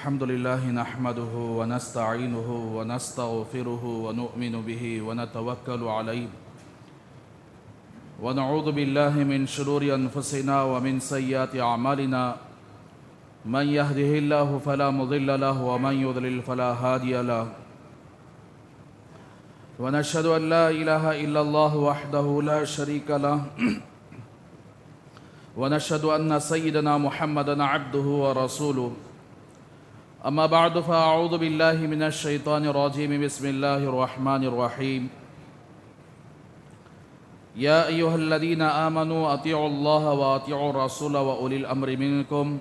الحمد لله نحمده ونستعينه ونستغفره ونؤمن به ونتوكل عليه ونعوذ بالله من شرور أنفسنا ومن سيئات أعمالنا من يهده الله فلا مضل له ومن يضلل فلا هادي له ونشهد أن لا إله إلا الله وحده لا شريك له ونشهد أن سيدنا محمدًا عبده ورسوله أما بعد فأعوذ بالله من الشيطان الرجيم بسم الله الرحمن الرحيم يا أيها الذين آمنوا أطيعوا الله وأطيعوا الرسول وأولي الأمر منكم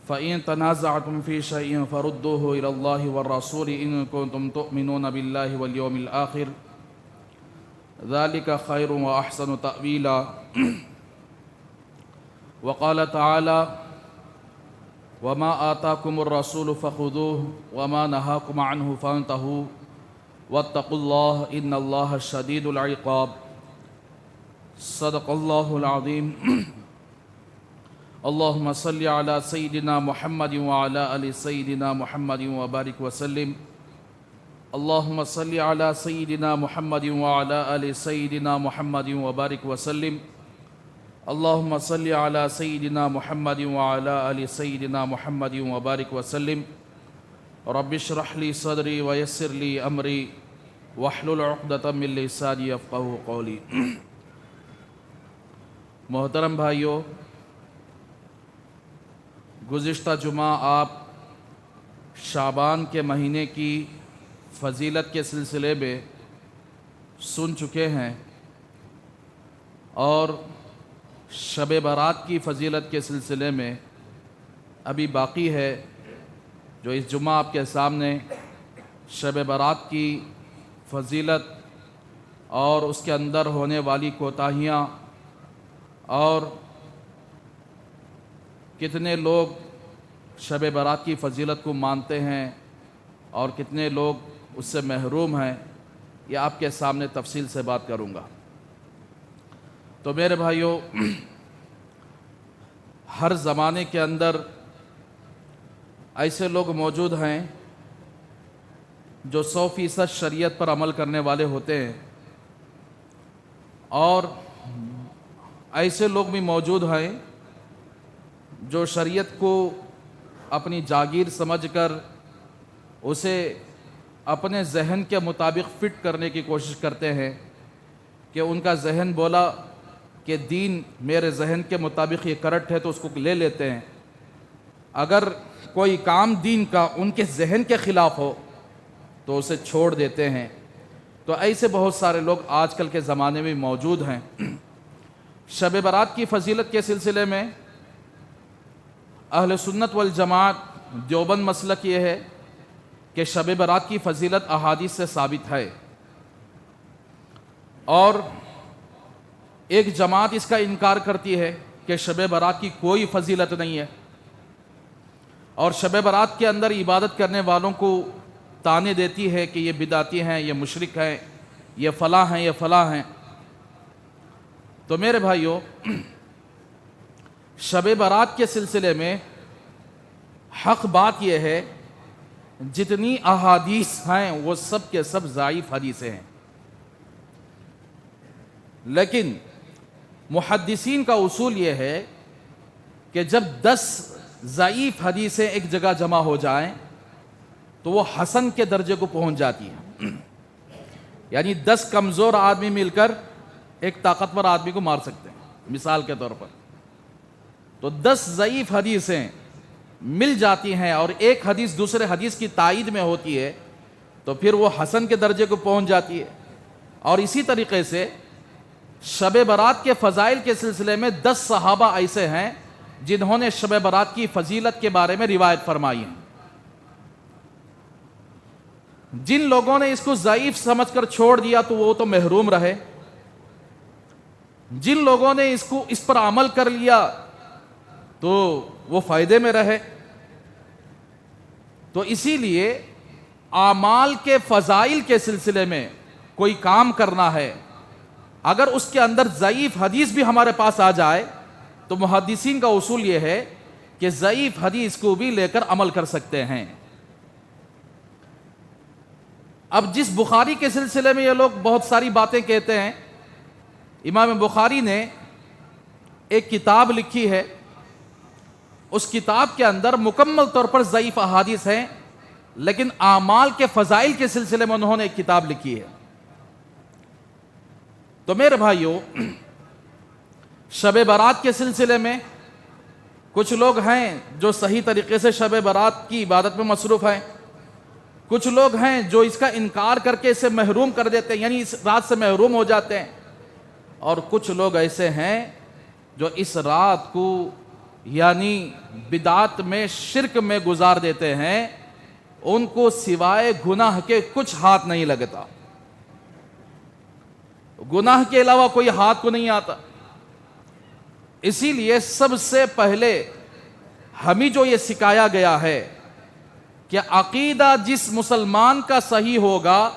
فإن تنازعتم في شيء فردوه إلى الله والرسول إن كنتم تؤمنون بالله واليوم الآخر ذلك خير وأحسن تأويلا وقال تعالى وما آتاكم الرسول فخذوه وما نهاكم عنه فانتهوا واتقوا الله إن الله شديد العقاب صدق الله العظيم اللهم صل على سيدنا محمد وعلى آل سيدنا محمد وبارك وسلم اللهم صل على سيدنا محمد وعلى آل سيدنا محمد وبارك وسلم اللهم صل على سيدنا محمد وعلى آل سيدنا محمد وبارك وسلم رب اشرح لي صدري ويسر لي أمري واحلل عقدة من لساني يفقهوا قولي محترم بھائیو، گزشتہ جمعہ آپ شعبان کے مہینے کی فضیلت کے سلسلے میں سن چکے ہیں اور شب برات کی فضیلت کے سلسلے میں ابھی باقی ہے، جو اس جمعہ آپ کے سامنے شب برات کی فضیلت اور اس کے اندر ہونے والی کوتاہیاں اور کتنے لوگ شب برات کی فضیلت کو مانتے ہیں اور کتنے لوگ اس سے محروم ہیں، یہ آپ کے سامنے تفصیل سے بات کروں گا۔ تو میرے بھائیوں، ہر زمانے کے اندر ایسے لوگ موجود ہیں جو 100% شریعت پر عمل کرنے والے ہوتے ہیں، اور ایسے لوگ بھی موجود ہیں جو شریعت کو اپنی جاگیر سمجھ کر اسے اپنے ذہن کے مطابق فٹ کرنے کی کوشش کرتے ہیں کہ ان کا ذہن بولا کہ دین میرے ذہن کے مطابق یہ کریکٹ ہے تو اس کو لے لیتے ہیں، اگر کوئی کام دین کا ان کے ذہن کے خلاف ہو تو اسے چھوڑ دیتے ہیں۔ تو ایسے بہت سارے لوگ آج کل کے زمانے میں موجود ہیں۔ شب برات کی فضیلت کے سلسلے میں اہل سنت والجماعت دیوبند مسلک یہ ہے کہ شب برات کی فضیلت احادیث سے ثابت ہے، اور ایک جماعت اس کا انکار کرتی ہے کہ شب برات کی کوئی فضیلت نہیں ہے، اور شب برات کے اندر عبادت کرنے والوں کو طعنے دیتی ہے کہ یہ بدعتی ہیں، یہ مشرک ہیں، یہ فلاں ہیں، یہ فلاں ہیں۔ تو میرے بھائیوں، شب برات کے سلسلے میں حق بات یہ ہے جتنی احادیث ہیں وہ سب کے سب ضعیف حدیثیں ہیں، لیکن محدثین کا اصول یہ ہے کہ جب 10 ضعیف حدیثیں ایک جگہ جمع ہو جائیں تو وہ حسن کے درجے کو پہنچ جاتی ہیں، یعنی 10 کمزور آدمی مل کر ایک طاقتور آدمی کو مار سکتے ہیں مثال کے طور پر۔ تو 10 ضعیف حدیثیں مل جاتی ہیں اور ایک حدیث دوسرے حدیث کی تائید میں ہوتی ہے تو پھر وہ حسن کے درجے کو پہنچ جاتی ہے۔ اور اسی طریقے سے شب برات کے فضائل کے سلسلے میں 10 صحابہ ایسے ہیں جنہوں نے شب برات کی فضیلت کے بارے میں روایت فرمائی ہے۔ جن لوگوں نے اس کو ضعیف سمجھ کر چھوڑ دیا تو وہ تو محروم رہے، جن لوگوں نے اس پر عمل کر لیا تو وہ فائدے میں رہے۔ تو اسی لیے اعمال کے فضائل کے سلسلے میں کوئی کام کرنا ہے، اگر اس کے اندر ضعیف حدیث بھی ہمارے پاس آ جائے تو محدثین کا اصول یہ ہے کہ ضعیف حدیث کو بھی لے کر عمل کر سکتے ہیں۔ اب جس بخاری کے سلسلے میں یہ لوگ بہت ساری باتیں کہتے ہیں، امام بخاری نے ایک کتاب لکھی ہے، اس کتاب کے اندر مکمل طور پر ضعیف احادیث ہیں، لیکن اعمال کے فضائل کے سلسلے میں انہوں نے ایک کتاب لکھی ہے۔ تو میرے بھائیوں، شب برات کے سلسلے میں کچھ لوگ ہیں جو صحیح طریقے سے شب برات کی عبادت میں مصروف ہیں، کچھ لوگ ہیں جو اس کا انکار کر کے اسے محروم کر دیتے ہیں، یعنی اس رات سے محروم ہو جاتے ہیں، اور کچھ لوگ ایسے ہیں جو اس رات کو یعنی بدعت میں، شرک میں گزار دیتے ہیں، ان کو سوائے گناہ کے کچھ ہاتھ نہیں لگتا، گناہ کے علاوہ کوئی ہاتھ کو نہیں آتا۔ اسی لیے سب سے پہلے ہمیں جو یہ سکھایا گیا ہے کہ عقیدہ جس مسلمان کا صحیح ہوگا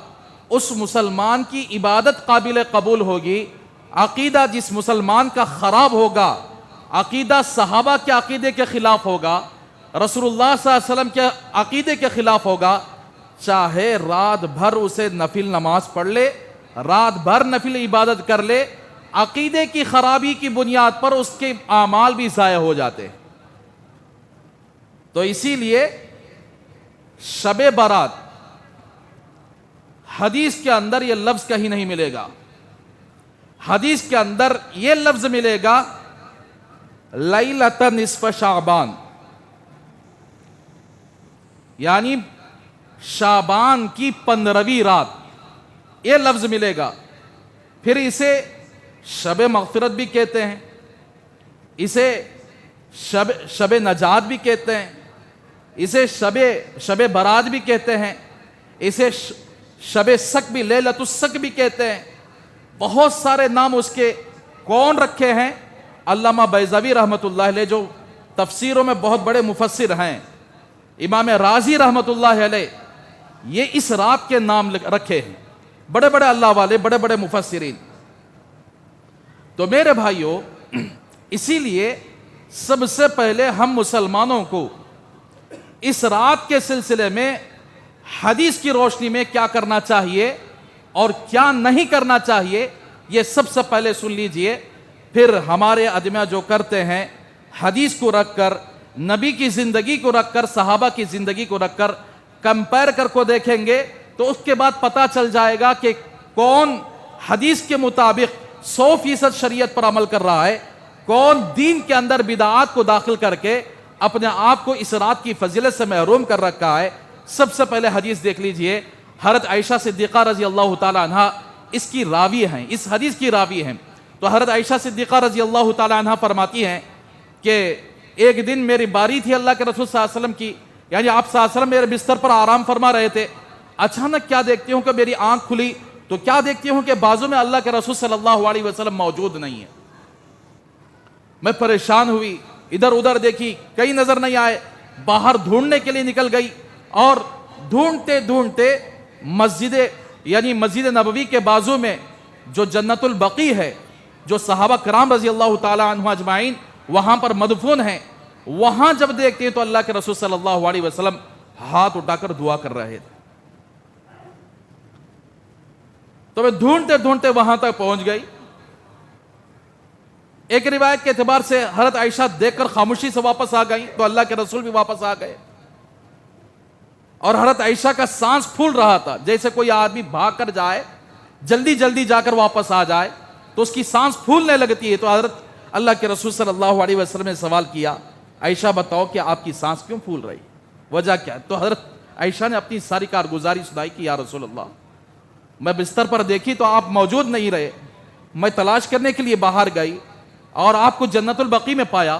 اس مسلمان کی عبادت قابل قبول ہوگی، عقیدہ جس مسلمان کا خراب ہوگا، عقیدہ صحابہ کے عقیدے کے خلاف ہوگا، رسول اللہ صلی اللہ علیہ وسلم کے عقیدے کے خلاف ہوگا، چاہے رات بھر اسے نفل نماز پڑھ لے، رات بھر نفل عبادت کر لے، عقیدے کی خرابی کی بنیاد پر اس کے اعمال بھی ضائع ہو جاتے ہیں۔ تو اسی لیے شب برات حدیث کے اندر یہ لفظ کہیں نہیں ملے گا، حدیث کے اندر یہ لفظ ملے گا لیلۃ نصف شعبان، یعنی شعبان کی 15ویں رات، یہ لفظ ملے گا۔ پھر اسے شب مغفرت بھی کہتے ہیں، اسے شب نجات بھی کہتے ہیں، اسے شب برات بھی کہتے ہیں، اسے شب سک بھی، لیلۃ السک بھی کہتے ہیں، بہت سارے نام اس کے کون رکھے ہیں؟ علامہ بیضاوی رحمۃ اللہ علیہ جو تفسیروں میں بہت بڑے مفسر ہیں، امام رازی رحمۃ اللہ علیہ، یہ اس رات کے نام رکھے ہیں، بڑے بڑے اللہ والے، بڑے بڑے مفسرین۔ تو میرے بھائیوں، اسی لیے سب سے پہلے ہم مسلمانوں کو اس رات کے سلسلے میں حدیث کی روشنی میں کیا کرنا چاہیے اور کیا نہیں کرنا چاہیے، یہ سب سے پہلے سن لیجئے۔ پھر ہمارے ادمیہ جو کرتے ہیں، حدیث کو رکھ کر، نبی کی زندگی کو رکھ کر، صحابہ کی زندگی کو رکھ کر کمپیر کر کو دیکھیں گے تو اس کے بعد پتہ چل جائے گا کہ کون حدیث کے مطابق 100% شریعت پر عمل کر رہا ہے، کون دین کے اندر بدعات کو داخل کر کے اپنے آپ کو اس رات کی فضیلت سے محروم کر رکھا ہے۔ سب سے پہلے حدیث دیکھ لیجئے، حضرت عائشہ صدیقہ رضی اللہ تعالی عنہ اس کی راوی ہیں، اس حدیث کی راوی ہیں۔ تو حضرت عائشہ صدیقہ رضی اللہ تعالی عنہ فرماتی ہیں کہ ایک دن میری باری تھی اللہ کے رسول صلی اللہ علیہ وسلم کی، یعنی آپ صلی اللہ علیہ وسلم میرے بستر پر آرام فرما رہے تھے، اچانک کیا دیکھتی ہوں کہ میری آنکھ کھلی تو کیا دیکھتی ہوں کہ بازو میں اللہ کے رسول صلی اللہ علیہ وسلم موجود نہیں ہے۔ میں پریشان ہوئی، ادھر ادھر دیکھی، کہیں نظر نہیں آئے، باہر ڈھونڈنے کے لیے نکل گئی، اور ڈھونڈتے ڈھونڈتے مسجد نبوی کے بازو میں جو جنت البقیع ہے، جو صحابہ کرام رضی اللہ تعالی عنہ اجمعین وہاں پر مدفون ہیں، وہاں جب دیکھتے ہیں تو اللہ کے رسول صلی اللہ علیہ وسلم ہاتھ اٹھا کر دعا کر رہے تھے۔ تو میں ڈھونڈتے ڈھونڈتے وہاں تک پہنچ گئی۔ ایک روایت کے اعتبار سے حضرت عائشہ دیکھ کر خاموشی سے واپس آ گئی تو اللہ کے رسول بھی واپس آ گئے، اور حضرت عائشہ کا سانس پھول رہا تھا، جیسے کوئی آدمی بھاگ کر جائے، جلدی جلدی جا کر واپس آ جائے تو اس کی سانس پھولنے لگتی ہے۔ تو حضرت اللہ کے رسول صلی اللہ علیہ وسلم نے سوال کیا، عائشہ بتاؤ کہ آپ کی سانس کیوں پھول رہی، وجہ کیا ہے؟ تو حضرت عائشہ نے اپنی ساری کارگزاری سنائی کہ یا رسول اللہ، میں بستر پر دیکھی تو آپ موجود نہیں رہے، میں تلاش کرنے کے لیے باہر گئی اور آپ کو جنت البقیع میں پایا۔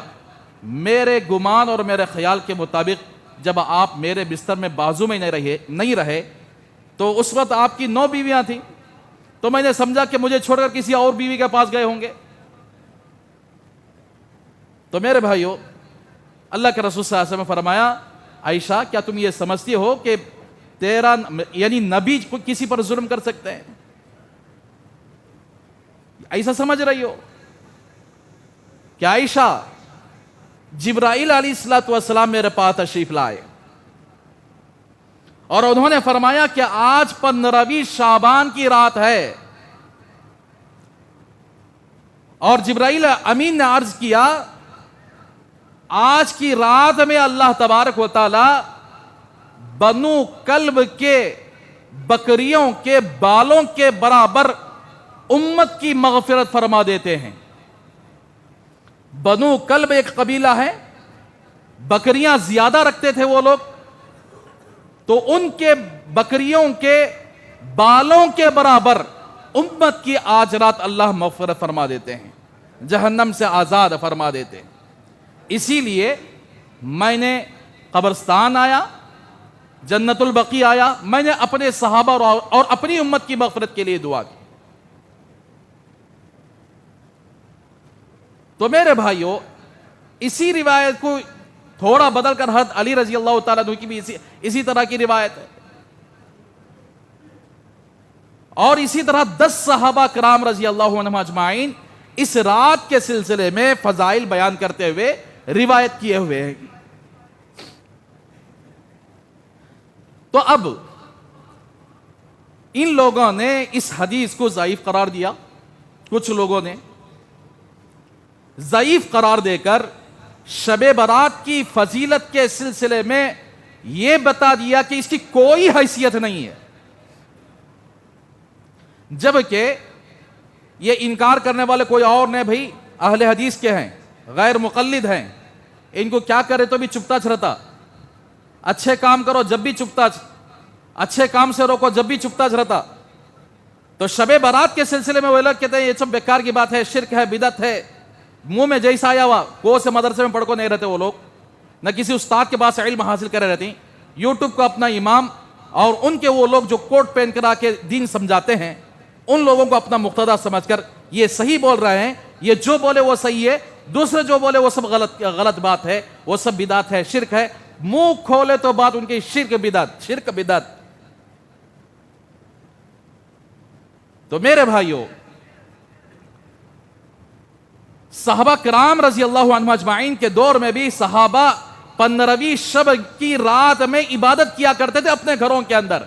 میرے گمان اور میرے خیال کے مطابق جب آپ میرے بستر میں بازو میں نہیں رہے تو اس وقت آپ کی 9 بیویاں تھیں، تو میں نے سمجھا کہ مجھے چھوڑ کر کسی اور بیوی کے پاس گئے ہوں گے۔ تو میرے بھائیو، اللہ کے رسول صلی اللہ علیہ وسلم نے فرمایا، عائشہ کیا تم یہ سمجھتی ہو کہ تیرا یعنی نبی کسی پر ظلم کر سکتے ہیں؟ ایسا سمجھ رہی ہو کہ عائشہ جبرائیل علیہ السلام میرے پاس تشریف لائے اور انہوں نے فرمایا کہ آج 15ویں شعبان کی رات ہے، اور جبرائیل امین نے عرض کیا آج کی رات میں اللہ تبارک و تعالی بنو کلب کے بکریوں کے بالوں کے برابر امت کی مغفرت فرما دیتے ہیں۔ بنو کلب ایک قبیلہ ہے، بکریاں زیادہ رکھتے تھے وہ لوگ، تو ان کے بکریوں کے بالوں کے برابر امت کی آج رات اللہ مغفرت فرما دیتے ہیں، جہنم سے آزاد فرما دیتے ہیں۔ اسی لیے میں نے قبرستان آیا، جنت البقیع آیا، میں نے اپنے صحابہ اور اپنی امت کی مغفرت کے لیے دعا کی۔ تو میرے بھائیوں، اسی روایت کو تھوڑا بدل کر حضرت علی رضی اللہ تعالیٰ عنہ کی بھی اسی طرح کی روایت ہے، اور اسی طرح 10 صحابہ کرام رضی اللہ عنہم اجمعین اس رات کے سلسلے میں فضائل بیان کرتے ہوئے روایت کیے ہوئے ہیں۔ تو اب ان لوگوں نے اس حدیث کو ضعیف قرار دیا، کچھ لوگوں نے ضعیف قرار دے کر شب برات کی فضیلت کے سلسلے میں یہ بتا دیا کہ اس کی کوئی حیثیت نہیں ہے، جبکہ یہ انکار کرنے والے کوئی اور نہیں بھائی، اہل حدیث کے ہیں، غیر مقلد ہیں، ان کو کیا کرے تو بھی چپتا چرتا، اچھے کام کرو جب بھی چپتا، اچھے کام سے روکو جب بھی چپتا چرتا۔ تو شب برات کے سلسلے میں وہ لوگ کہتے ہیں یہ سب بیکار کی بات ہے، شرک ہے، بدعت ہے، منہ میں جیسا آیا ہوا، کو سے مدرسے میں پڑھ کو نہیں رہتے وہ لوگ، نہ کسی استاد کے پاس علم حاصل کرے رہتے ہیں، یوٹیوب کو اپنا امام، اور ان کے وہ لوگ جو کوٹ پہن کر آ کے دین سمجھاتے ہیں، ان لوگوں کو اپنا مقتدا سمجھ کر یہ صحیح بول رہے ہیں، یہ جو بولے وہ صحیح ہے، دوسرے جو بولے وہ سب غلط بات ہے، وہ سب بدعت ہے، شرک ہے، منہ کھولے تو بات ان کی شرک بدعت۔ تو میرے بھائیوں، صحابہ کرام رضی اللہ عنہم اجمعین کے دور میں بھی صحابہ 15ویں شب کی رات میں عبادت کیا کرتے تھے اپنے گھروں کے اندر،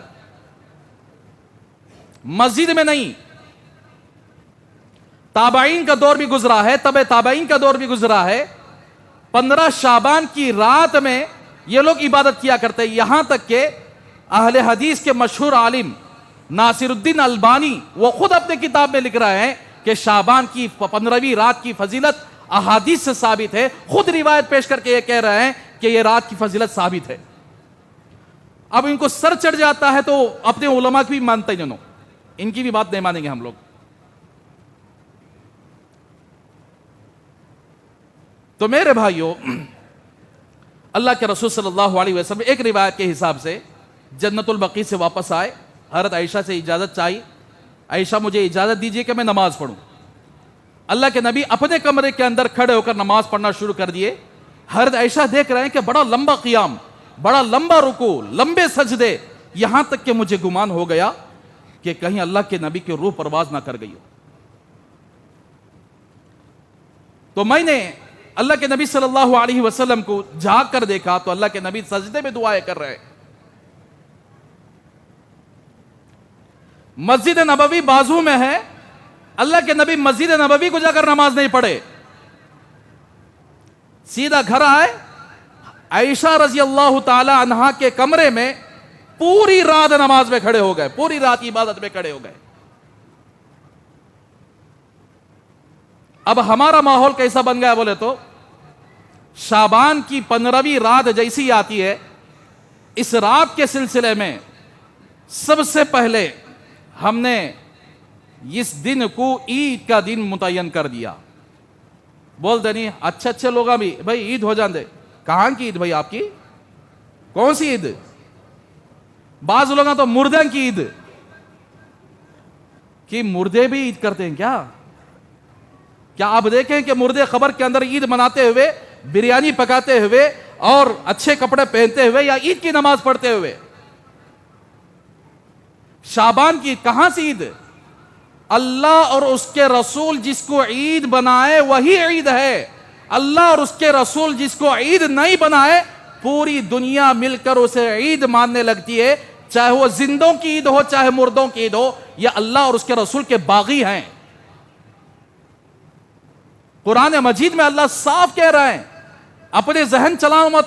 مسجد میں نہیں۔ تابعین کا دور بھی گزرا ہے، تبع تابعین کا دور بھی گزرا ہے، 15 شعبان کی رات میں یہ لوگ عبادت کیا کرتے ہیں، یہاں تک کہ اہل حدیث کے مشہور عالم ناصر الدین البانی وہ خود اپنے کتاب میں لکھ رہے ہیں کہ شعبان کی 15ویں رات کی فضیلت احادیث سے ثابت ہے، خود روایت پیش کر کے یہ کہہ رہے ہیں کہ یہ رات کی فضیلت ثابت ہے۔ اب ان کو سر چڑھ جاتا ہے تو اپنے علماء کی بھی مانتے ہیں، ان کی بھی بات نہیں مانیں گے ہم لوگ۔ تو میرے بھائیوں، اللہ کے رسول صلی اللہ علیہ وسلم ایک روایت کے حساب سے جنت البقیع سے واپس آئے، حضرت عائشہ سے اجازت چاہی، عائشہ مجھے اجازت دیجئے کہ میں نماز پڑھوں۔ اللہ کے نبی اپنے کمرے کے اندر کھڑے ہو کر نماز پڑھنا شروع کر دیے۔ حضرت عائشہ دیکھ رہے ہیں کہ بڑا لمبا قیام، بڑا لمبا رکوع، لمبے سجدے، یہاں تک کہ مجھے گمان ہو گیا کہ کہیں اللہ کے نبی کی روح پرواز نہ کر گئی ہو۔ تو میں نے اللہ کے نبی صلی اللہ علیہ وسلم کو جھانک کر دیکھا تو اللہ کے نبی سجدے میں دعائیں کر رہے ہیں۔ مسجد نبوی بازو میں ہے، اللہ کے نبی مسجد نبوی کو جا کر نماز نہیں پڑھے، سیدھا گھر آئے، عائشہ رضی اللہ تعالی عنہا کے کمرے میں پوری رات نماز میں کھڑے ہو گئے، پوری رات عبادت میں کھڑے ہو گئے۔ اب ہمارا ماحول کیسا بن گیا بولے تو، شعبان کی 15ویں رات جیسی آتی ہے، اس رات کے سلسلے میں سب سے پہلے ہم نے اس دن کو عید کا دن متعین کر دیا۔ بولتے نہیں اچھے لوگاں بھی بھائی عید ہو جان دے، کہاں کی عید بھائی آپ کی؟ کون سی عید؟ بعض لوگاں تو مردے کی عید، کہ مردے بھی عید کرتے ہیں کیا آپ دیکھیں کہ مردے خبر کے اندر عید مناتے ہوئے، بریانی پکاتے ہوئے اور اچھے کپڑے پہنتے ہوئے، یا عید کی نماز پڑھتے ہوئے؟ شعبان کی کہاں سے عید؟ اللہ اور اس کے رسول جس کو عید بنائے وہی عید ہے، اللہ اور اس کے رسول جس کو عید نہیں بنائے پوری دنیا مل کر اسے عید ماننے لگتی ہے، چاہے وہ زندوں کی عید ہو چاہے مردوں کی عید ہو، یہ اللہ اور اس کے رسول کے باغی ہیں۔ قرآن مجید میں اللہ صاف کہہ رہے ہیں اپنے ذہن چلاؤ مت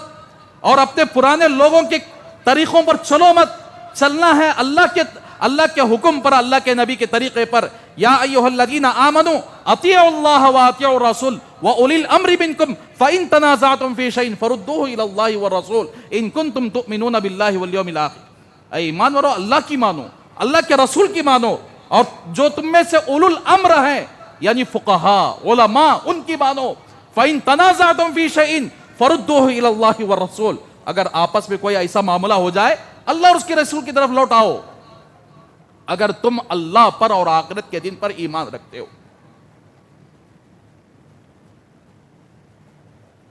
اور اپنے پرانے لوگوں کے طریقوں پر چلو مت، چلنا ہے اللہ کے حکم پر، اللہ کے نبی کے طریقے پر۔ یا ایھا الذین آمنوا اطیعوا اللہ واطیعوا الرسول واولی الامر منکم فان تنازعتم فی شیء فردوہ الی اللہ والرسول ان کنتم تؤمنون باللہ والیوم الآخر۔ اے ایمان والو، اللہ کی مانو، اللہ کے رسول کی مانو، اور جو تم میں سے اولو الامر ہیں یعنی فقہاء علماء ان کی مانو۔ فَإِن تَنَازَعْتُمْ فِي شَيْءٍ فَرُدُّوهُ إِلَى اللَّهِ وَالرَّسُولِ، اگر آپس میں کوئی ایسا معاملہ ہو جائے اللہ اور اس کے رسول کی طرف لوٹاؤ، اگر تم اللہ پر اور آخرت کے دن پر ایمان رکھتے ہو۔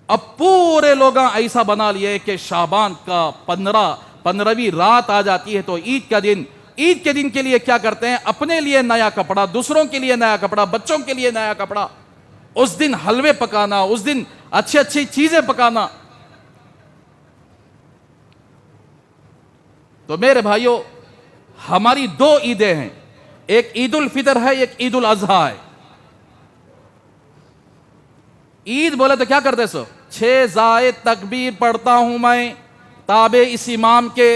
اب پورے لوگ ایسا بنا لیے کہ شعبان کا 15ویں رات آ جاتی ہے تو عید کے دن کے لیے کیا کرتے ہیں؟ اپنے لیے نیا کپڑا، دوسروں کے لیے نیا کپڑا، بچوں کے لیے نیا کپڑا، اس دن حلوے پکانا، اس دن اچھی چیزیں پکانا۔ تو میرے بھائیوں، ہماری 2 عیدیں ہیں، ایک عید الفطر ہے، ایک عید الاضحیٰ ہے۔ عید بولے تو کیا کرتے سو؟ 6 زائد تکبیر پڑھتا ہوں میں تابع اس امام کے،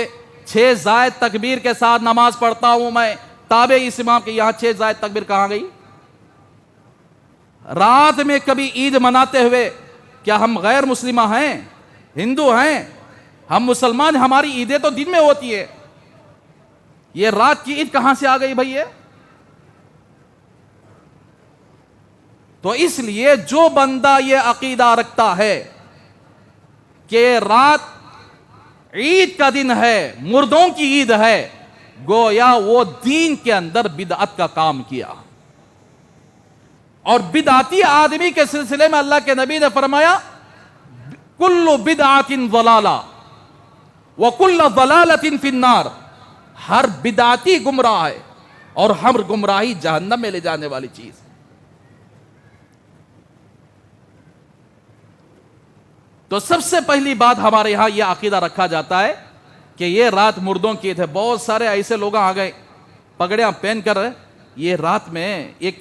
6 زائد تکبیر کے ساتھ نماز پڑھتا ہوں میں تابع اس امام کے۔ یہاں 6 زائد تکبیر کہاں گئی؟ رات میں کبھی عید مناتے ہوئے کیا ہم غیر مسلمہ ہیں؟ ہندو ہیں ہم، مسلمان، ہماری عیدیں تو دن میں ہوتی ہے، یہ رات کی عید کہاں سے آ گئی بھائی؟ تو اس لیے جو بندہ یہ عقیدہ رکھتا ہے کہ رات عید کا دن ہے، مردوں کی عید ہے، گویا وہ دین کے اندر بدعت کا کام کیا۔ اور بدعتی آدمی کے سلسلے میں اللہ کے نبی نے فرمایا کل بدعت ضلالہ وکل ضلالۃ فی النار، ہر بدعتی گمراہ ہے اور ہر گمراہی جہنم میں لے جانے والی چیز۔ تو سب سے پہلی بات ہمارے یہاں یہ عقیدہ رکھا جاتا ہے کہ یہ رات مردوں کی تھے۔ بہت سارے ایسے لوگ آ گئے پگڑیاں پہن کر، یہ رات میں ایک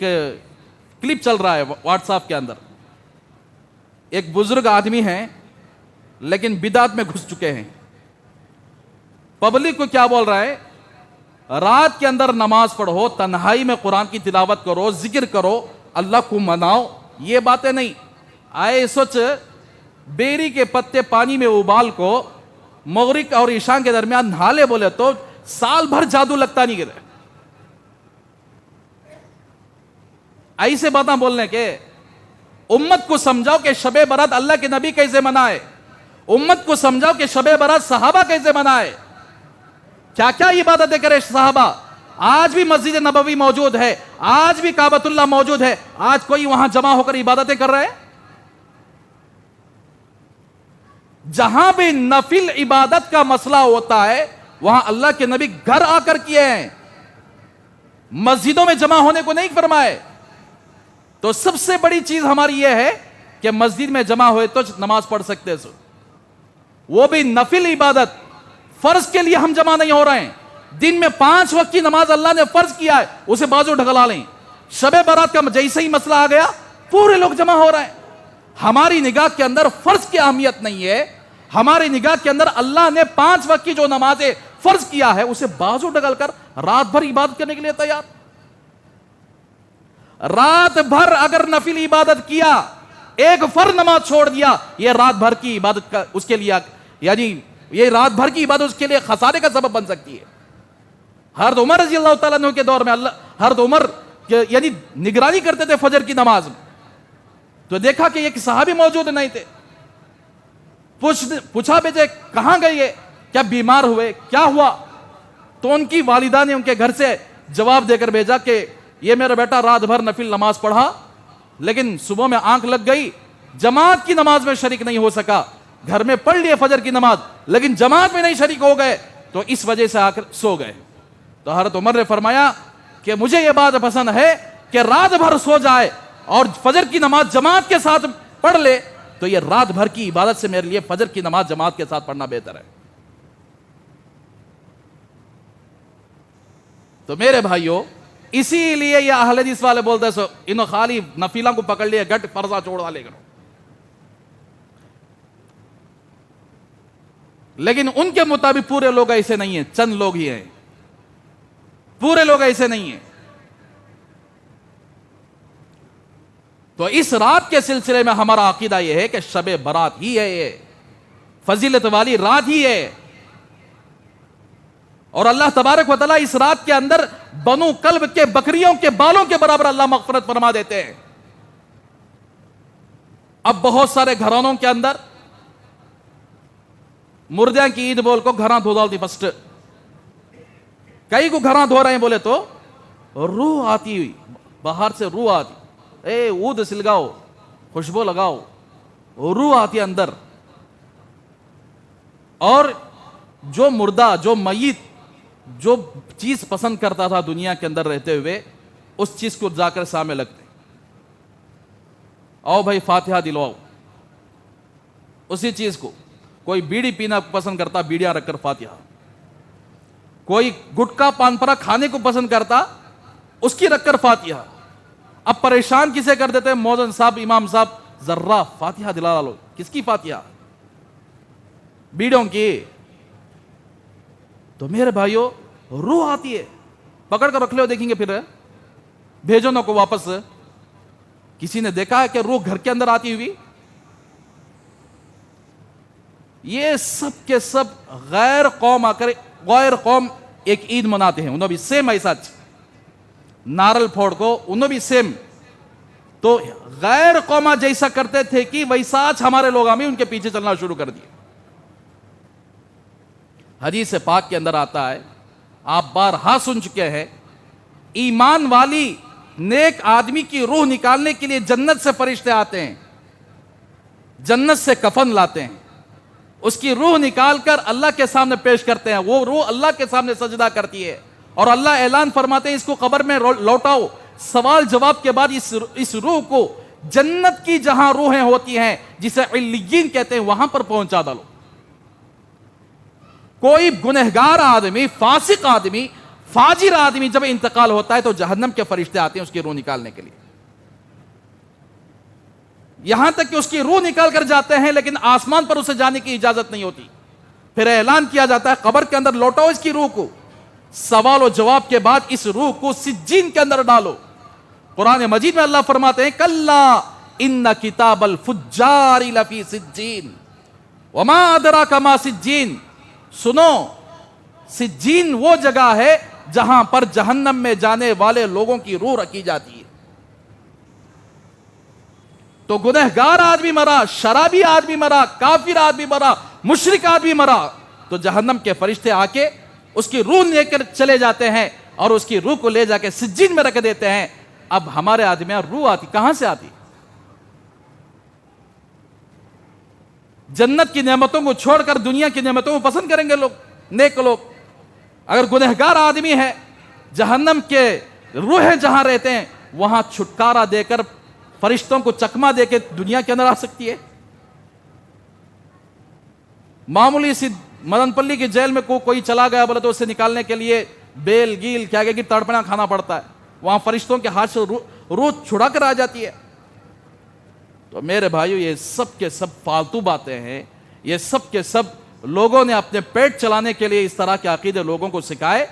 کلپ چل رہا ہے واٹس ایپ کے اندر، ایک بزرگ آدمی ہیں لیکن بدعت میں گھس چکے ہیں، پبلک کو کیا بول رہا ہے؟ رات کے اندر نماز پڑھو، تنہائی میں قرآن کی تلاوت کرو، ذکر کرو، اللہ کو مناؤ، یہ باتیں نہیں۔ آئے سوچ بیری کے پتے پانی میں ابال کو مغرب اور عشاء کے درمیان نہالے بولے تو سال بھر جادو لگتا نہیں گرے۔ ایسے باتیں بولنے کے امت کو سمجھاؤ کہ شب برات اللہ کے نبی کیسے منائے، امت کو سمجھاؤ کہ شب برات صحابہ کیسے منائے، کیا کیا عبادتیں کرے صحابہ۔ آج بھی مسجد نبوی موجود ہے، آج بھی کعبۃ اللہ موجود ہے، آج کوئی وہاں جمع ہو کر عبادتیں کر رہے ہیں؟ جہاں بھی نفل عبادت کا مسئلہ ہوتا ہے وہاں اللہ کے نبی گھر آ کر کیے ہیں، مسجدوں میں جمع ہونے کو نہیں فرمائے۔ تو سب سے بڑی چیز ہماری یہ ہے کہ مسجد میں جمع ہوئے تو نماز پڑھ سکتے سو، وہ بھی نفل عبادت، فرض کے لیے ہم جمع نہیں ہو رہے ہیں۔ دن میں 5 وقت کی نماز اللہ نے فرض کیا ہے، اسے بازو ڈھکلا لیں۔ شب برات کا جیسے ہی مسئلہ آ گیا پورے لوگ جمع ہو رہے ہیں۔ ہماری نگاہ کے اندر فرض کی اہمیت نہیں ہے، ہماری نگاہ کے اندر اللہ نے 5 وقت کی جو نمازیں فرض کیا ہے اسے بازو ڈگل کر رات بھر عبادت کرنے کے لیے تیار۔ رات بھر اگر نفل عبادت کیا، ایک فرض نماز چھوڑ دیا، یہ رات بھر کی عبادت کا اس کے لیے، یعنی یہ رات بھر کی عبادت اس کے لیے خسارے کا سبب بن سکتی ہے۔ حضرت عمر رضی اللہ تعالیٰ عنہ کے دور میں حضرت عمر یعنی نگرانی کرتے تھے فجر کی نماز میں، تو دیکھا کہ ایک صحابی موجود نہیں تھے، پوچھا بیٹے کہاں گئے یہ، کیا بیمار ہوئے، کیا ہوا؟ تو ان کی والدہ نے ان کے گھر سے جواب دے کر بھیجا کہ یہ میرا بیٹا رات بھر نفل نماز پڑھا لیکن صبح میں آنکھ لگ گئی، جماعت کی نماز میں شریک نہیں ہو سکا، گھر میں پڑھ لیے فجر کی نماز لیکن جماعت میں نہیں شریک ہو گئے، تو اس وجہ سے آ کر سو گئے۔ تو حضرت عمر نے فرمایا کہ مجھے یہ بات پسند ہے کہ رات بھر سو جائے اور فجر کی نماز جماعت کے ساتھ پڑھ لے تو یہ رات بھر کی عبادت سے میرے لیے فجر کی نماز جماعت کے ساتھ پڑھنا بہتر ہے. تو میرے بھائیوں، اسی لیے یہ اہل حدیث والے بولتے ہیں سو انہوں خالی نفیلوں کو پکڑ لیا، گٹ فرضہ چھوڑ والے کرو. لیکن ان کے مطابق پورے لوگ ایسے نہیں ہیں، چند لوگ ہی ہیں، پورے لوگ ایسے نہیں ہیں. تو اس رات کے سلسلے میں ہمارا عقیدہ یہ ہے کہ شب برات ہی ہے، یہ فضیلت والی رات ہی ہے. اور اللہ تبارک و تعالیٰ اس رات کے اندر بنو کلب کے بکریوں کے بالوں کے برابر اللہ مغفرت فرما دیتے ہیں. اب بہت سارے گھرانوں کے اندر مردیاں کی عید بول کو گھراں دھو ڈالتی فسٹ، کئی کو گھراں دھو رہے ہیں بولے تو روح آتی ہوئی باہر سے، روح آتی، اے عود سلگاؤ، خوشبو لگاؤ، روح آتی اندر. اور جو مردہ، جو میت جو چیز پسند کرتا تھا دنیا کے اندر رہتے ہوئے، اس چیز کو جا کر سامنے لگتے، آؤ بھائی فاتحہ دلواؤ. اسی چیز کو کوئی بیڑی پینا پسند کرتا، بیڑیاں رکھ کر فاتحہ. کوئی گٹکا پان پرا کھانے کو پسند کرتا، اس کی رکھ کر فاتحہ. اب پریشان کسے کر دیتے ہیں؟ موذن صاحب، امام صاحب، ذرہ فاتحہ دلا لو. کس کی فاتحہ؟ بیڑوں کی. تو میرے بھائیوں، روح آتی ہے، پکڑ کر رکھ لو، دیکھیں گے پھر بھیجو نہ کو واپس. کسی نے دیکھا ہے کہ روح گھر کے اندر آتی ہوئی؟ یہ سب کے سب غیر قوم آ کر، غیر قوم ایک عید مناتے ہیں، انہوں بھی سیم ایسا نارل پھوڑ کو، انہوں بھی سیم. تو غیر قوما جیسا کرتے تھے کہ ویسا آج ہمارے لوگ ہمیں ان کے پیچھے چلنا شروع کر دیے. حدیث پاک کے اندر آتا ہے، آپ بارہا سن چکے ہیں، ایمان والی نیک آدمی کی روح نکالنے کے لیے جنت سے فرشتے آتے ہیں، جنت سے کفن لاتے ہیں، اس کی روح نکال کر اللہ کے سامنے پیش کرتے ہیں. وہ روح اللہ کے سامنے سجدہ کرتی ہے اور اللہ اعلان فرماتے ہیں اس کو قبر میں لوٹاؤ. سوال جواب کے بعد اس روح کو جنت کی جہاں روحیں ہوتی ہیں، جسے علیین کہتے ہیں، وہاں پر پہنچا ڈالو. کوئی گنہگار آدمی، فاسق آدمی، فاجر آدمی جب انتقال ہوتا ہے تو جہنم کے فرشتے آتے ہیں اس کی روح نکالنے کے لیے. یہاں تک کہ اس کی روح نکال کر جاتے ہیں، لیکن آسمان پر اسے جانے کی اجازت نہیں ہوتی. پھر اعلان کیا جاتا ہے قبر کے اندر لوٹاؤ اس کی روح کو. سوال و جواب کے بعد اس روح کو سجین کے اندر ڈالو. قرآن مجید میں اللہ فرماتے ہیں کلا ان کتاب الفجار لفی سجین وما ادراک ما سجین. سنو، سجین وہ جگہ ہے جہاں پر جہنم میں جانے والے لوگوں کی روح رکھی جاتی ہے. تو گنہگار آدمی مرا، شرابی آدمی مرا، کافر آدمی مرا، مشرک آدمی مرا، تو جہنم کے فرشتے آ کے اس کی روح لے کر چلے جاتے ہیں اور اس کی روح کو لے جا کے سجین میں رکھ دیتے ہیں. اب ہمارے آدمی روح آتی کہاں سے آتی؟ جنت کی نعمتوں کو چھوڑ کر دنیا کی نعمتوں کو پسند کریں گے لوگ، نیک لوگ. اگر گنہگار آدمی ہے، جہنم کے روحیں جہاں رہتے ہیں وہاں چھٹکارا دے کر، فرشتوں کو چکما دے کے دنیا کے اندر آ سکتی ہے. معمولی سی مدن پلی کی جیل میں کوئی چلا گیا بولے تو اسے نکالنے کے لیے بیل گیل کیا کہ تڑپنا کھانا پڑتا ہے. وہاں فرشتوں کے ہاتھ سے روح چھڑا کر آ جاتی ہے. تو میرے بھائیو، یہ سب کے سب فالتو باتیں ہیں. یہ سب کے سب لوگوں نے اپنے پیٹ چلانے کے لیے اس طرح کے عقیدے لوگوں کو سکھائے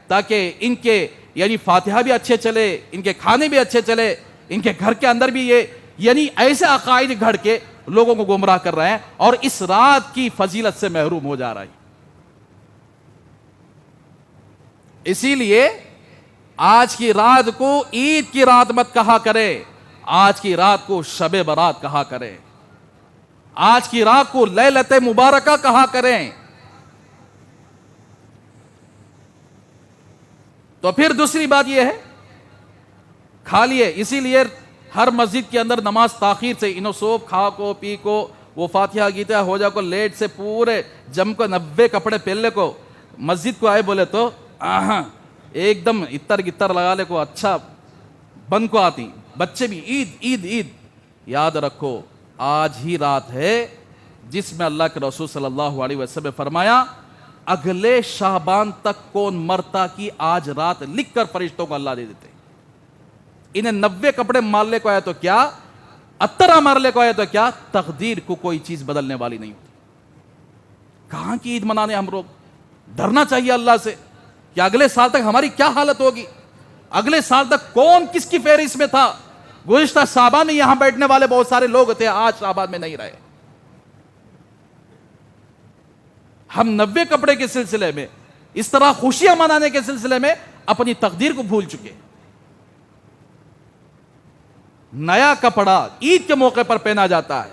تاکہ ان کے یعنی فاتحہ بھی اچھے چلے، ان کے کھانے بھی اچھے چلے، ان کے گھر کے اندر بھی یہ یعنی ایسے عقائد گھڑ کے لوگوں کو گمراہ کر رہے ہیں اور اس رات کی فضیلت سے محروم ہو جا رہا ہے. اسی لیے آج کی رات کو عید کی رات مت کہا کرے، آج کی رات کو شب برات کہا کرے، آج کی رات کو لیلت مبارکہ کہا کریں. تو پھر دوسری بات یہ ہے، کھا لیے. اسی لیے ہر مسجد کے اندر نماز تاخیر سے انہوں سوپ کھا کو پی کو وہ فاتحہ گیتا ہو جا کو لیٹ سے پورے جم کو 90 کپڑے پہلے کو مسجد کو آئے بولے تو ایک دم اتر گتر لگا لے کو اچھا بند کو آتی. بچے بھی عید عید عید. یاد رکھو آج ہی رات ہے جس میں اللہ کے رسول صلی اللہ علیہ وسلم نے فرمایا اگلے شعبان تک کون مرتا کی آج رات لکھ کر فرشتوں کو اللہ دے دیتے. انہیں 90 کپڑے مارنے کو آیا تو کیا، 70 مارنے کو آیا تو کیا، تقدیر کو کوئی چیز بدلنے والی نہیں ہوتی. کہاں کی عید منانے ہم لوگ؟ ڈرنا چاہیے اللہ سے کہ اگلے سال تک ہماری کیا حالت ہوگی، اگلے سال تک کون کس کی فہرست میں تھا. گزشتہ شعبان میں یہاں بیٹھنے والے بہت سارے لوگ تھے، آج شعبان میں نہیں رہے. ہم 90 کپڑے کے سلسلے میں، اس طرح خوشیاں منانے کے سلسلے میں اپنی تقدیر کو بھول چکے. نیا کپڑا عید کے موقع پر پہنا جاتا ہے،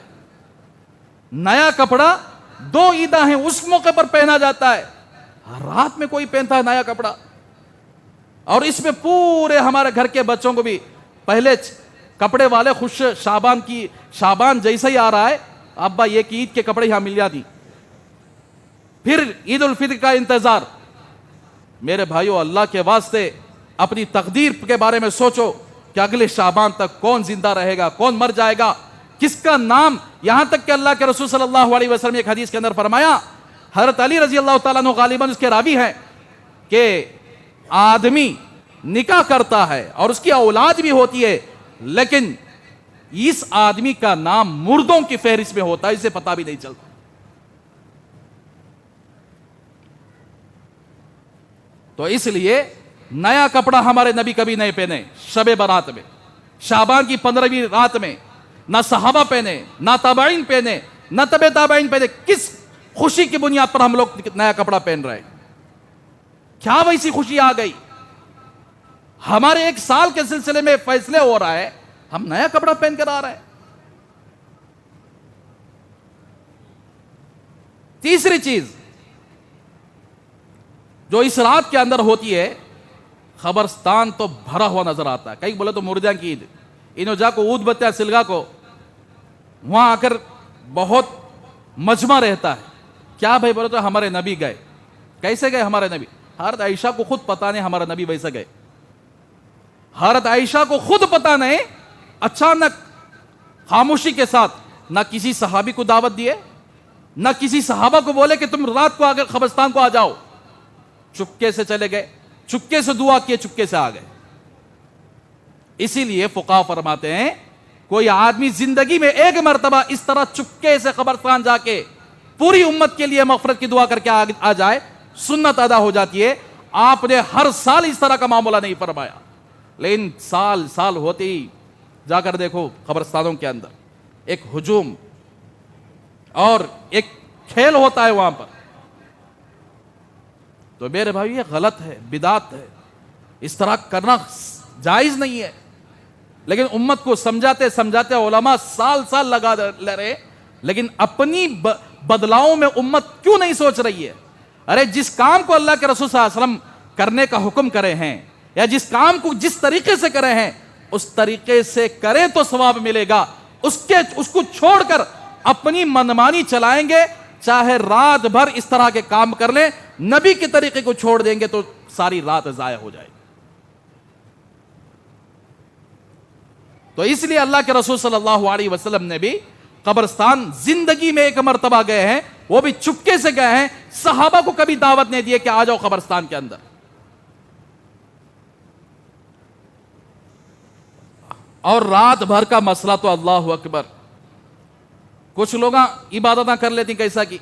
نیا کپڑا 2 عیدیں ہیں اس موقع پر پہنا جاتا ہے. رات میں کوئی پہنتا ہے نیا کپڑا، اور اس میں پورے ہمارے گھر کے بچوں کو بھی پہلے کپڑے والے خوش، شعبان جیسا ہی آ رہا ہے ابا یہ کہ عید کے کپڑے یہاں مل جاتی، پھر عید الفطر کا انتظار. میرے بھائیو اللہ کے واسطے اپنی تقدیر کے بارے میں سوچو کہ اگلے شعبان تک کون زندہ رہے گا، کون مر جائے گا، کس کا نام. یہاں تک کہ اللہ کے رسول صلی اللہ علیہ وسلم نے ایک حدیث کے اندر فرمایا، حضرت علی رضی اللہ تعالیٰ عنہ غالباً اس کے راوی ہیں، کہ آدمی نکاح کرتا ہے اور اس کی اولاد بھی ہوتی ہے، لیکن اس آدمی کا نام مردوں کی فہرست میں ہوتا ہے، اسے پتہ بھی نہیں چلتا. تو اس لیے نیا کپڑا ہمارے نبی کبھی نہیں پہنے. شب برات میں، شعبان کی 15ویں رات میں نہ صحابہ پہنے، نہ تابعین پہنے، نہ تبع تابعین پہنے. کس خوشی کی بنیاد پر ہم لوگ نیا کپڑا پہن رہے ہیں؟ کیا ویسی خوشی آ گئی؟ ہمارے 1 سال کے سلسلے میں فیصلے ہو رہا ہے، ہم نیا کپڑا پہن کر آ رہے ہیں. تیسری چیز جو اس رات کے اندر ہوتی ہے، قبرستان تو بھرا ہوا نظر آتا ہے. کئی بولے تو مردیاں کی عید، انہوں جا کو اود بتیا سلگا کو، وہاں آ کر بہت مجمع رہتا ہے. کیا بھائی بولے تو ہمارے نبی گئے. کیسے گئے ہمارے نبی؟ حضرت عائشہ کو خود پتا نہیں ہمارا نبی ویسے گئے. حضرت عائشہ کو خود پتا نہیں، اچانک خاموشی کے ساتھ نہ کسی صحابی کو دعوت دیے، نہ کسی صحابہ کو بولے کہ تم رات کو آگر قبرستان کو آ جاؤ. چپکے سے چلے گئے، چپکے سے دعا کیے، چپکے سے آ گئے. اسی لیے فقہا فرماتے ہیں کوئی آدمی زندگی میں 1 مرتبہ اس طرح چپکے سے قبرستان جا کے پوری امت کے لیے مغفرت کی دعا کر کے آ جائے، سنت ادا ہو جاتی ہے. آپ نے ہر سال اس طرح کا معاملہ نہیں فرمایا، لیکن سال ہوتے ہی جا کر دیکھو قبرستانوں کے اندر ایک ہجوم اور ایک کھیل ہوتا ہے وہاں پر. تو میرے بھائی یہ غلط ہے، بدعت ہے، اس طرح کرنا جائز نہیں ہے. لیکن امت کو سمجھاتے علماء سال لگا لے رہے، لیکن اپنی بدلاؤں میں امت کیوں نہیں سوچ رہی ہے؟ ارے جس کام کو اللہ کے رسول صلی اللہ علیہ وسلم کرنے کا حکم کرے ہیں، یا جس کام کو جس طریقے سے کرے ہیں اس طریقے سے کریں تو ثواب ملے گا. اس کو چھوڑ کر اپنی منمانی چلائیں گے، چاہے رات بھر اس طرح کے کام کر لیں، نبی کے طریقے کو چھوڑ دیں گے تو ساری رات ضائع ہو جائے گی. تو اس لیے اللہ کے رسول صلی اللہ علیہ وسلم نے بھی قبرستان زندگی میں 1 مرتبہ گئے ہیں، وہ بھی چپکے سے گئے ہیں. صحابہ کو کبھی دعوت نہیں دیے کہ آ جاؤ قبرستان کے اندر. اور رات بھر کا مسئلہ تو اللہ اکبر. کچھ لوگ عبادتیں کر لیتی کیسا کی،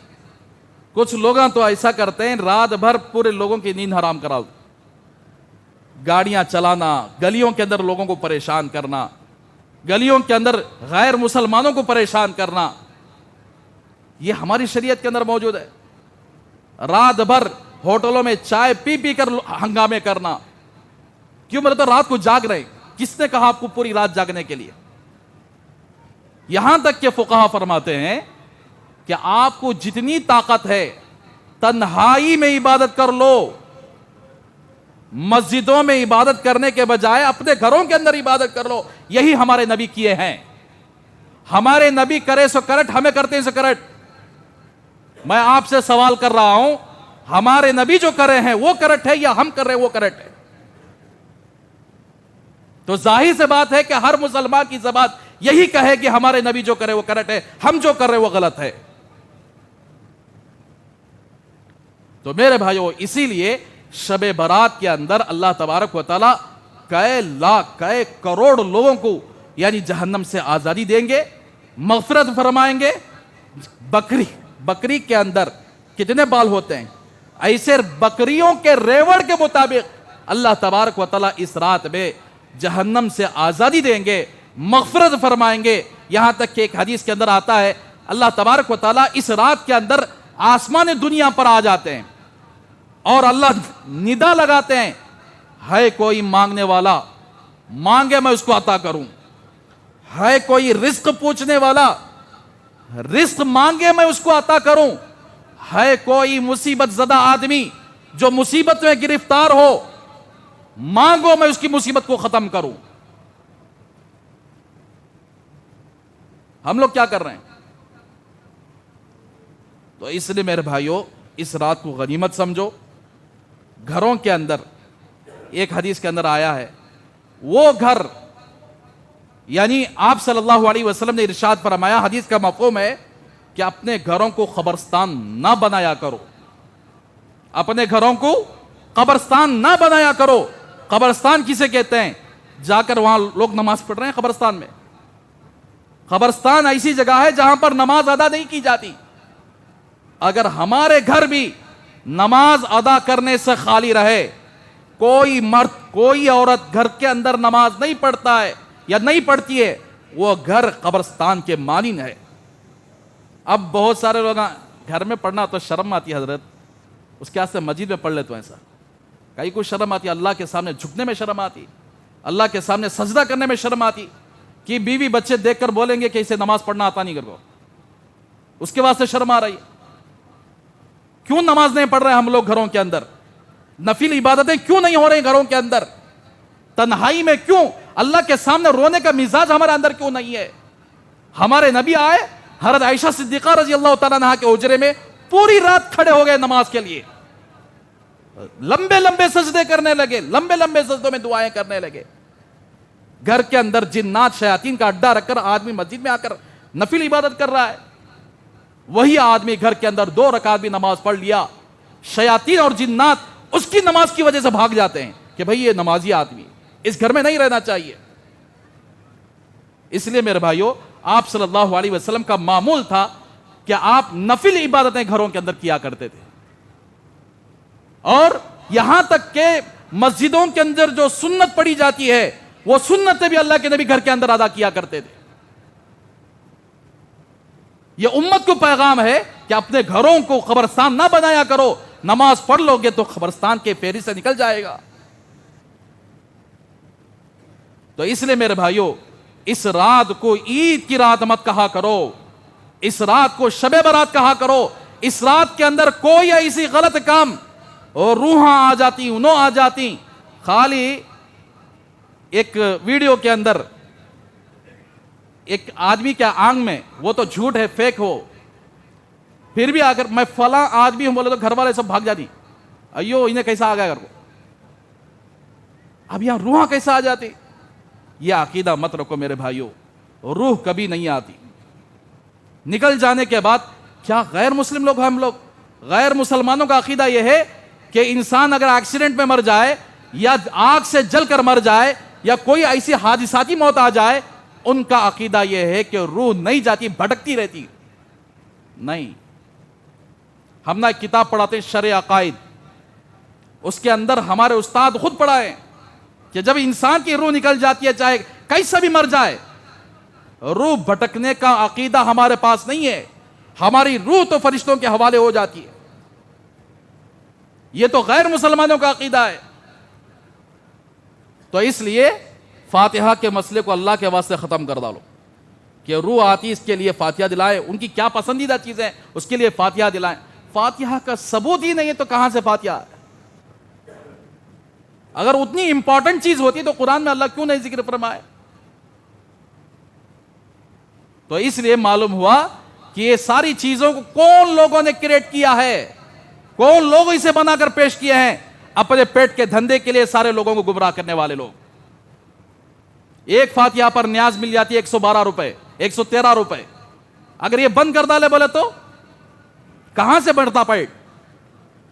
کچھ لوگ تو ایسا کرتے ہیں رات بھر پورے لوگوں کی نیند حرام کرا، گاڑیاں چلانا، گلیوں کے اندر لوگوں کو پریشان کرنا، گلیوں کے اندر غیر مسلمانوں کو پریشان کرنا. یہ ہماری شریعت کے اندر موجود ہے. رات بھر ہوٹلوں میں چائے پی کر ہنگامے کرنا. کیوں؟ بولے تو رات کو جاگ رہے. کس نے کہا آپ کو پوری رات جاگنے کے لیے؟ یہاں تک کہ فقہا فرماتے ہیں کہ آپ کو جتنی طاقت ہے تنہائی میں عبادت کر لو. مسجدوں میں عبادت کرنے کے بجائے اپنے گھروں کے اندر عبادت کر لو. یہی ہمارے نبی کیے ہیں. ہمارے نبی کرے سو کرٹ، ہمیں کرتے ہیں سو کرٹ. میں آپ سے سوال کر رہا ہوں، ہمارے نبی جو کر رہے ہیں وہ کرٹ ہے یا ہم کر رہے ہیں وہ کرٹ ہے؟ تو ظاہر سے بات ہے کہ ہر مسلمان کی زبان یہی کہے کہ ہمارے نبی جو کرے وہ کریکٹ ہے، ہم جو کر رہے وہ غلط ہے. تو میرے بھائیو، اسی لیے شب برات کے اندر اللہ تبارک و تعالی کئی لاکھ کئی کروڑ لوگوں کو یعنی جہنم سے آزادی دیں گے، مغفرت فرمائیں گے. بکری کے اندر کتنے بال ہوتے ہیں؟ ایسے بکریوں کے ریوڑ کے مطابق اللہ تبارک و تعالی اس رات میں جہنم سے آزادی دیں گے، مغفرت فرمائیں گے. یہاں تک کہ ایک حدیث کے اندر آتا ہے اللہ تبارک و تعالی اس رات کے اندر آسمان دنیا پر آ جاتے ہیں اور اللہ ندا لگاتے ہیں، ہے کوئی مانگنے والا مانگے میں اس کو عطا کروں، ہے کوئی رزق پوچھنے والا رزق مانگے میں اس کو عطا کروں، ہے کوئی مصیبت زدہ آدمی جو مصیبت میں گرفتار ہو مانگو میں اس کی مصیبت کو ختم کروں. ہم لوگ کیا کر رہے ہیں؟ تو اس لیے میرے بھائیوں اس رات کو غنیمت سمجھو. گھروں کے اندر ایک حدیث کے اندر آیا ہے، وہ گھر یعنی آپ صلی اللہ علیہ وسلم نے ارشاد فرمایا، حدیث کا مفہوم ہے کہ اپنے گھروں کو قبرستان نہ بنایا کرو، اپنے گھروں کو قبرستان نہ بنایا کرو. قبرستان کسے کہتے ہیں؟ جا کر وہاں لوگ نماز پڑھ رہے ہیں قبرستان میں. قبرستان ایسی جگہ ہے جہاں پر نماز ادا نہیں کی جاتی. اگر ہمارے گھر بھی نماز ادا کرنے سے خالی رہے، کوئی مرد کوئی عورت گھر کے اندر نماز نہیں پڑھتا ہے یا نہیں پڑھتی ہے، وہ گھر قبرستان کے مانند ہے. اب بہت سارے لوگ گھر میں پڑھنا تو شرم آتی ہے، حضرت اس کے واسطے مسجد میں پڑھ لیتے ہیں. ایسا کئی کو شرم آتی ہے، اللہ کے سامنے جھکنے میں شرم آتی، اللہ کے سامنے سجدہ کرنے میں شرم آتی کہ بیوی بچے دیکھ کر بولیں گے کہ اسے نماز پڑھنا آتا نہیں، کر کو اس کے واسطے شرم آ رہی ہے. کیوں نماز نہیں پڑھ رہے ہم لوگ گھروں کے اندر؟ نفل عبادتیں کیوں نہیں ہو رہی گھروں کے اندر؟ تنہائی میں کیوں اللہ کے سامنے رونے کا مزاج ہمارے اندر کیوں نہیں ہے؟ ہمارے نبی آئے، حضرت عائشہ صدیقہ رضی اللہ تعالیٰ عنہا کے حجرے میں پوری رات کھڑے ہو گئے نماز کے لیے، لمبے لمبے سجدے کرنے لگے، لمبے لمبے سجدوں میں دعائیں کرنے لگے. گھر کے اندر جنات شیاطین کا اڈا رکھ کر آدمی مسجد میں آ کر نفل عبادت کر رہا ہے. وہی آدمی گھر کے اندر 2 رکعت بھی نماز پڑھ لیا، شیاطین اور جنات اس کی نماز کی وجہ سے بھاگ جاتے ہیں کہ بھئی یہ نمازی آدمی اس گھر میں نہیں رہنا چاہیے. اس لیے میرے بھائیوں آپ صلی اللہ علیہ وسلم کا معمول تھا کہ آپ نفل عبادتیں گھروں کے اندر کیا کرتے تھے، اور یہاں تک کہ مسجدوں کے اندر جو سنت پڑھی جاتی ہے وہ سنتیں بھی اللہ کے نبی گھر کے اندر ادا کیا کرتے تھے. یہ امت کو پیغام ہے کہ اپنے گھروں کو قبرستان نہ بنایا کرو، نماز پڑھ لو گے تو قبرستان کے فہرست سے نکل جائے گا. تو اس لیے میرے بھائیوں اس رات کو عید کی رات مت کہا کرو، اس رات کو شب برات کہا کرو. اس رات کے اندر کوئی ایسی غلط کام اور روحاں آ جاتی، انہوں آ جاتی. خالی ایک ویڈیو کے اندر ایک آدمی کے آنکھ میں، وہ تو جھوٹ ہے فیک ہو، پھر بھی اگر میں فلاں آدمی ہوں بولے تو گھر والے سب بھاگ جاتی، ایو انہیں کیسا آ گیا گھر کو. اب یہاں روحاں کیسا آ جاتی؟ یہ عقیدہ مت رکھو میرے بھائیوں، روح کبھی نہیں آتی. نکل جانے کے بعد کیا غیر مسلم لوگ ہیں ہم لوگ؟ غیر مسلمانوں کا عقیدہ یہ ہے کہ انسان اگر ایکسیڈنٹ میں مر جائے یا آگ سے جل کر مر جائے یا کوئی ایسی حادثاتی موت آ جائے، ان کا عقیدہ یہ ہے کہ روح نہیں جاتی، بھٹکتی رہتی. نہیں، ہم نے ایک کتاب پڑھاتے ہیں شرع عقائد، اس کے اندر ہمارے استاد خود پڑھائے کہ جب انسان کی روح نکل جاتی ہے چاہے کیسا بھی مر جائے، روح بھٹکنے کا عقیدہ ہمارے پاس نہیں ہے. ہماری روح تو فرشتوں کے حوالے ہو جاتی ہے. یہ تو غیر مسلمانوں کا عقیدہ ہے. تو اس لیے فاتحہ کے مسئلے کو اللہ کے واسطے ختم کر ڈالو کہ روح آتی اس کے لیے فاتحہ دلائیں، ان کی کیا پسندیدہ چیزیں اس کے لیے فاتحہ دلائیں. فاتحہ کا ثبوت ہی نہیں ہے تو کہاں سے فاتحہ ہے؟ اگر اتنی امپورٹنٹ چیز ہوتی تو قرآن میں اللہ کیوں نہیں ذکر فرمائے؟ تو اس لیے معلوم ہوا کہ یہ ساری چیزوں کو کون لوگوں نے کریٹ کیا ہے، کون لوگ اسے بنا کر پیش کیے ہیں؟ اپنے پیٹ کے دھندے کے لیے سارے لوگوں کو گمراہ کرنے والے لوگ. ایک فاتحہ پر نیاز مل جاتی ہے 112 روپے 113 روپے. اگر یہ بند کر ڈالے بولے تو کہاں سے بڑھتا پیٹ.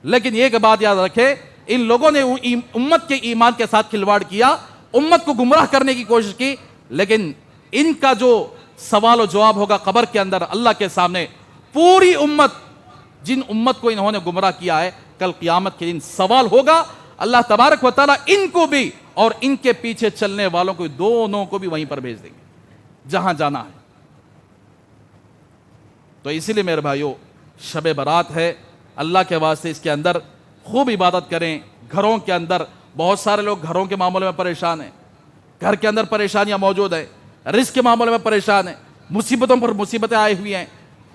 لیکن ایک بات یاد رکھے, ان لوگوں نے امت کے ایمان کے ساتھ کھلواڑ کیا, امت کو گمراہ کرنے کی کوشش کی, لیکن ان کا جو سوال و جواب ہوگا قبر کے اندر اللہ کے سامنے, پوری امت, جن امت کو انہوں نے گمراہ کیا ہے, کل قیامت کے دن سوال ہوگا. اللہ تبارک و تعالیٰ ان کو بھی اور ان کے پیچھے چلنے والوں کو, دونوں کو بھی وہیں پر بھیج دیں گے جہاں جانا ہے. تو اسی لیے میرے بھائیو, شب برات ہے, اللہ کے واسطے اس کے اندر خوب عبادت کریں. گھروں کے اندر بہت سارے لوگ گھروں کے معاملے میں پریشان ہیں, گھر کے اندر پریشانیاں موجود ہیں, رزق کے معاملے میں پریشان ہیں, مصیبتوں پر مصیبتیں آئی ہوئی ہیں.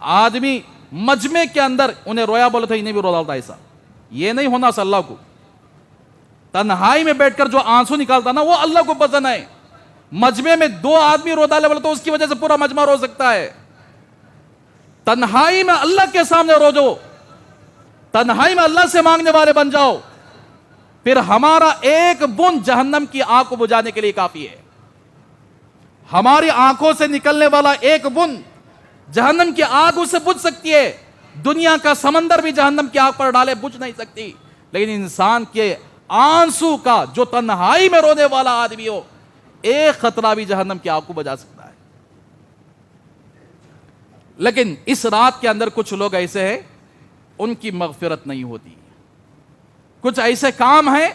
آدمی مجمع کے اندر انہیں رویا بولے تو انہیں بھی رو ڈالتا. ایسا یہ نہیں ہونا صلی اللہ کو. تنہائی میں بیٹھ کر جو آنسو نکالتا نا, وہ اللہ کو پسند ہے. مجمع میں 2 آدمی رو ڈالے بولے تو اس کی وجہ سے پورا مجمع رو سکتا ہے. تنہائی میں اللہ کے سامنے رو جو, تنہائی میں اللہ سے مانگنے والے بن جاؤ, پھر ہمارا ایک بوند جہنم کی آگ کو بجھانے کے لیے کافی ہے. ہماری آنکھوں سے نکلنے والا ایک بوند جہنم کی آگ اسے بجھ سکتی ہے. دنیا کا سمندر بھی جہنم کی آگ پر ڈالے بجھ نہیں سکتی, لیکن انسان کے آنسو کا, جو تنہائی میں رونے والا آدمی ہو, ایک خطرہ بھی جہنم کی آگ کو بجھا سکتا ہے. لیکن اس رات کے اندر کچھ لوگ ایسے ہیں ان کی مغفرت نہیں ہوتی, کچھ ایسے کام ہیں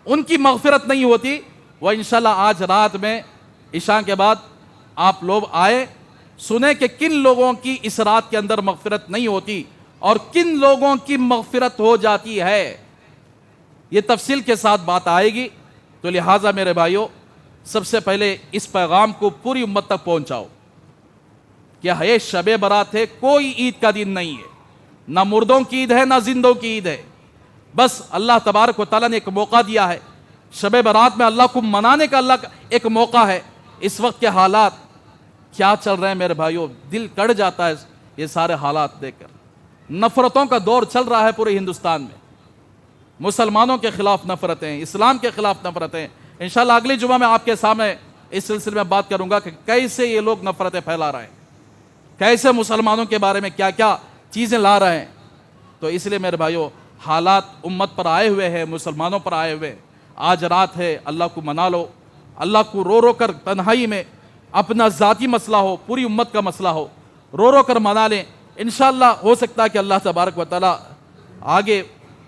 ان کی مغفرت نہیں ہوتی. وہ انشاءاللہ آج رات میں عشاء کے بعد آپ لوگ آئے, سنیں کہ کن لوگوں کی اس رات کے اندر مغفرت نہیں ہوتی اور کن لوگوں کی مغفرت ہو جاتی ہے. یہ تفصیل کے ساتھ بات آئے گی. تو لہٰذا میرے بھائیوں, سب سے پہلے اس پیغام کو پوری امت تک پہنچاؤ کہ ہے شب برات ہے, کوئی عید کا دن نہیں ہے, نہ مردوں کی عید ہے نہ زندوں کی عید ہے. بس اللہ تبارک و تعالیٰ نے ایک موقع دیا ہے, شب برات میں اللہ کو منانے کا اللہ کا ایک موقع ہے. اس وقت کے حالات کیا چل رہے ہیں میرے بھائیوں, دل کڑ جاتا ہے یہ سارے حالات دیکھ کر. نفرتوں کا دور چل رہا ہے پورے ہندوستان میں, مسلمانوں کے خلاف نفرتیں, اسلام کے خلاف نفرتیں. انشاءاللہ اگلی جمعہ میں آپ کے سامنے اس سلسلے میں بات کروں گا کہ کیسے یہ لوگ نفرتیں پھیلا رہے ہیں, کیسے مسلمانوں کے بارے میں کیا کیا چیزیں لا رہے ہیں. تو اس لیے میرے بھائیوں, حالات امت پر آئے ہوئے ہیں, مسلمانوں پر آئے ہوئے. آج رات ہے, اللہ کو منا لو, اللہ کو رو رو کر تنہائی میں, اپنا ذاتی مسئلہ ہو, پوری امت کا مسئلہ ہو, رو رو کر منا لیں. انشاءاللہ ہو سکتا ہے کہ اللہ تبارک و تعالیٰ آگے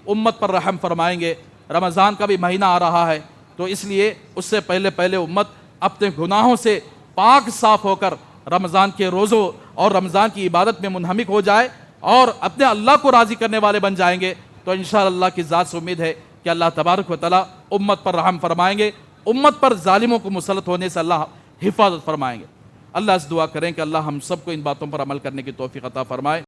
امت پر رحم فرمائیں گے. رمضان کا بھی مہینہ آ رہا ہے, تو اس لیے اس سے پہلے امت اپنے گناہوں سے پاک صاف ہو کر رمضان کے روزوں اور رمضان کی عبادت میں منہمک ہو جائے اور اپنے اللہ کو راضی کرنے والے بن جائیں گے. تو انشاءاللہ اللہ کی ذات سے امید ہے کہ اللہ تبارک و تعالیٰ امت پر رحم فرمائیں گے, امت پر ظالموں کو مسلط ہونے سے اللہ حفاظت فرمائیں گے. اللہ سے دعا کریں کہ اللہ ہم سب کو ان باتوں پر عمل کرنے کی توفیق عطا فرمائے.